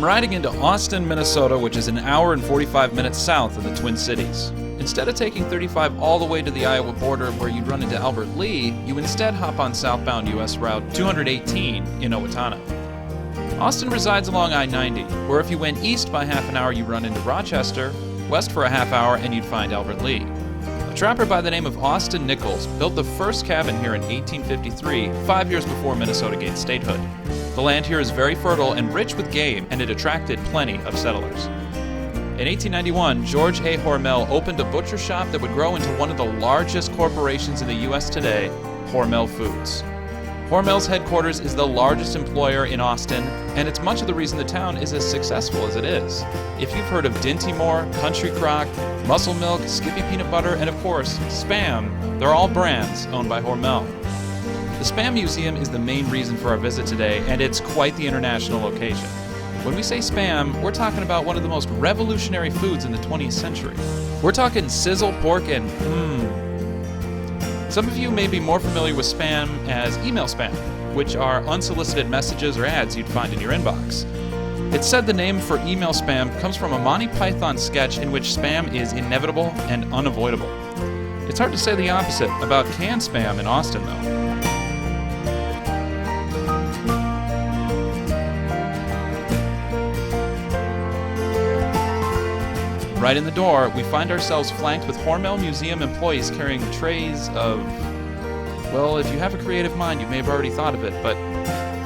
I'm riding into Austin, Minnesota, which is an hour and 45 minutes south of the Twin Cities. Instead of taking 35 all the way to the Iowa border where you'd run into Albert Lea, you instead hop on southbound US Route 218 in Owatonna. Austin resides along I-90, where if you went east by half an hour you run into Rochester, west for a half hour and you'd find Albert Lea. A trapper by the name of Austin Nichols built the first cabin here in 1853, 5 years before Minnesota gained statehood. The land here is very fertile and rich with game, and it attracted plenty of settlers. In 1891, George A. Hormel opened a butcher shop that would grow into one of the largest corporations in the U.S. today, Hormel Foods. Hormel's headquarters is the largest employer in Austin, and it's much of the reason the town is as successful as it is. If you've heard of Dinty Moore, Country Crock, Muscle Milk, Skippy Peanut Butter, and of course, Spam, they're all brands owned by Hormel. The Spam Museum is the main reason for our visit today, and it's quite the international location. When we say Spam, we're talking about one of the most revolutionary foods in the 20th century. We're talking sizzle, pork, and Some of you may be more familiar with Spam as email spam, which are unsolicited messages or ads you'd find in your inbox. It's said the name for email spam comes from a Monty Python sketch in which spam is inevitable and unavoidable. It's hard to say the opposite about canned spam in Austin, though. Right in the door, we find ourselves flanked with Hormel Museum employees carrying trays of, well, if you have a creative mind, you may have already thought of it, but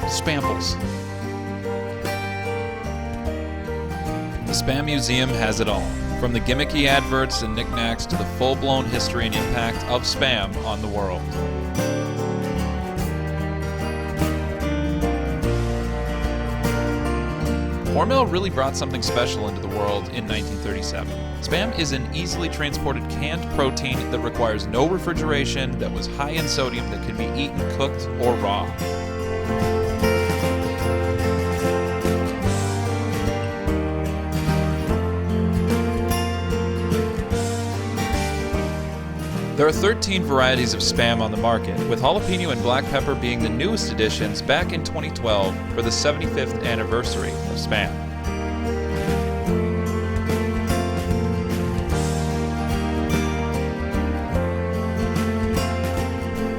spamples. The Spam Museum has it all, from the gimmicky adverts and knickknacks to the full-blown history and impact of Spam on the world. Hormel really brought something special into the world in 1937. Spam is an easily transported canned protein that requires no refrigeration, that was high in sodium, that can be eaten cooked or raw. There are 13 varieties of Spam on the market, with jalapeno and black pepper being the newest additions back in 2012 for the 75th anniversary of Spam.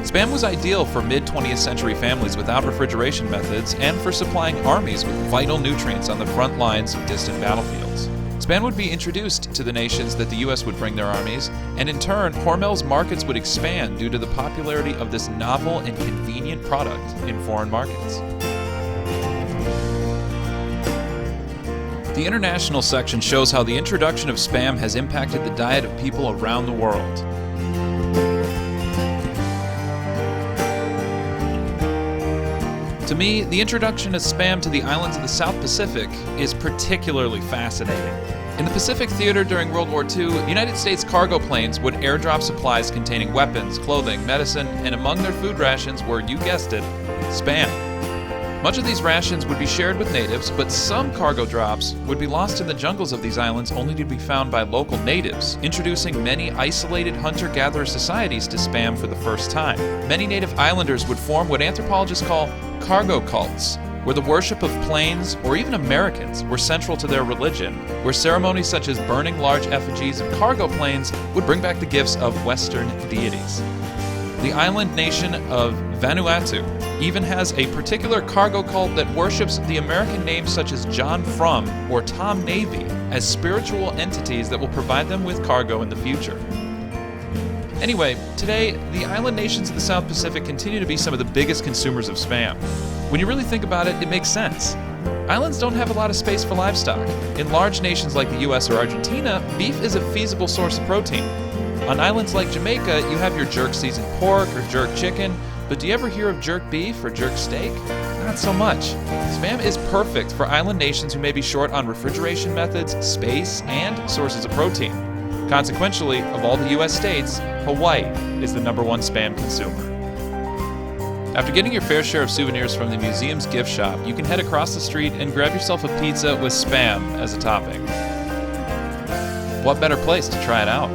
Spam was ideal for mid-20th century families without refrigeration methods and for supplying armies with vital nutrients on the front lines of distant battlefields. Spam would be introduced to the nations that the U.S. would bring their armies, and in turn, Hormel's markets would expand due to the popularity of this novel and convenient product in foreign markets. The international section shows how the introduction of Spam has impacted the diet of people around the world. To me, the introduction of Spam to the islands of the South Pacific is particularly fascinating. In the Pacific Theater during World War II, United States cargo planes would airdrop supplies containing weapons, clothing, medicine, and among their food rations were, you guessed it, Spam. Much of these rations would be shared with natives, but some cargo drops would be lost in the jungles of these islands only to be found by local natives, introducing many isolated hunter-gatherer societies to Spam for the first time. Many native islanders would form what anthropologists call cargo cults, where the worship of planes, or even Americans, were central to their religion, where ceremonies such as burning large effigies of cargo planes would bring back the gifts of Western deities. The island nation of Vanuatu even has a particular cargo cult that worships the American names such as John Frum or Tom Navy as spiritual entities that will provide them with cargo in the future. Anyway, today, the island nations of the South Pacific continue to be some of the biggest consumers of Spam. When you really think about it, it makes sense. Islands don't have a lot of space for livestock. In large nations like the US or Argentina, beef is a feasible source of protein. On islands like Jamaica, you have your jerk seasoned pork or jerk chicken, but do you ever hear of jerk beef or jerk steak? Not so much. Spam is perfect for island nations who may be short on refrigeration methods, space, and sources of protein. Consequentially, of all the US states, Hawaii is the #1 Spam consumer. After getting your fair share of souvenirs from the museum's gift shop, you can head across the street and grab yourself a pizza with Spam as a topping. What better place to try it out?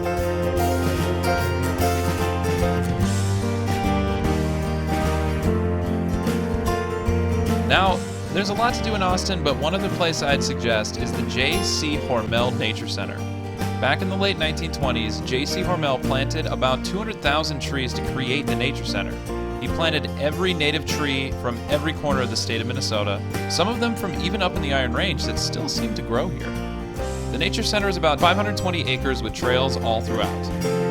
Now, There's a lot to do in Austin, but one other place I'd suggest is the J.C. Hormel Nature Center. Back in the late 1920s, J.C. Hormel planted about 200,000 trees to create the Nature Center. He planted every native tree from every corner of the state of Minnesota, some of them from even up in the Iron Range that still seem to grow here. The Nature Center is about 520 acres with trails all throughout.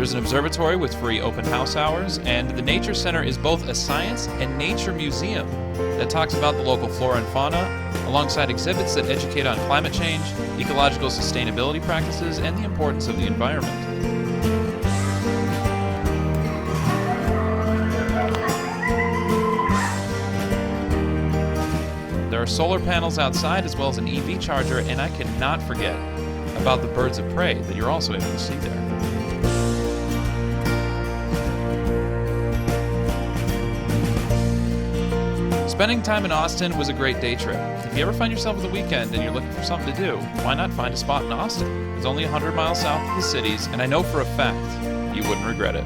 There's an observatory with free open house hours, and the Nature Center is both a science and nature museum that talks about the local flora and fauna, alongside exhibits that educate on climate change, ecological sustainability practices, and the importance of the environment. There are solar panels outside as well as an EV charger, and I cannot forget about the birds of prey that you're also able to see there. Spending time in Austin was a great day trip. If you ever find yourself at the weekend and you're looking for something to do, why not find a spot in Austin? It's only 100 miles south of the cities, and I know for a fact you wouldn't regret it.